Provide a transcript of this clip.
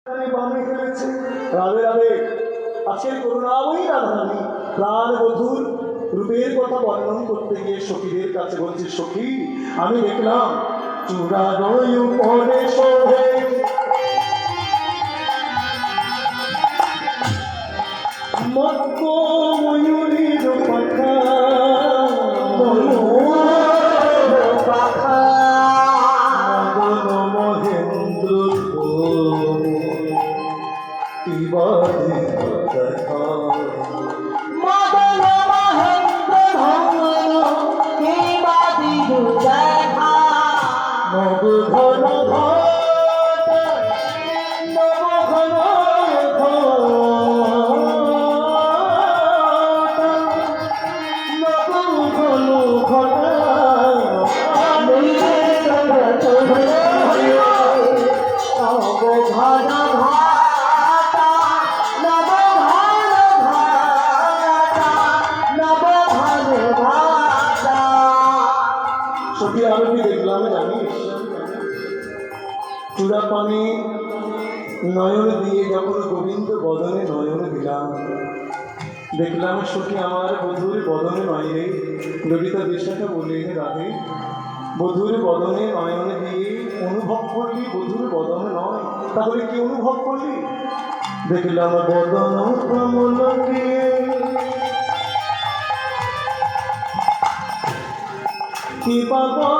বামে ফেলেছে। রাধে রাধে। আজকের করুণাময়ী রাধারানী প্রাণ বধূর রূপের কথা বর্ণন করতে গিয়ে সখীদের কাছে বলছে, সখী আমি দেখলাম চূড়ার উপরে শোভে মক্ক ময়ূরীর পাখা, মদন মহেন্দ্র কিবাদে দেখা, মদন মহেন্দ্র ধন কিবাদি দেখা, নব ঘন ঘট, নব ঘন ঘট, নব ঘন ঘট, নব ঘন ঘটা, নব ঘন ঘটা, নব ঘন ঘটা। সখী আমি কি দেখলাম জানিস? চূড়া পানি নয়ন দিয়ে যখন গোবিন্দ বদনে নয়ন দিলাম, দেখলাম সখী আমার বধুর বদনে নয় রে। ললিতা দেশাটা বলে রাধে, বধুর বদনে নয়ন দিয়ে অনুভব করলি বধুর বদনে নয়, তাহলে কি অনুভব করলি? দেখলাম বদন কমল দিয়ে কি বাবা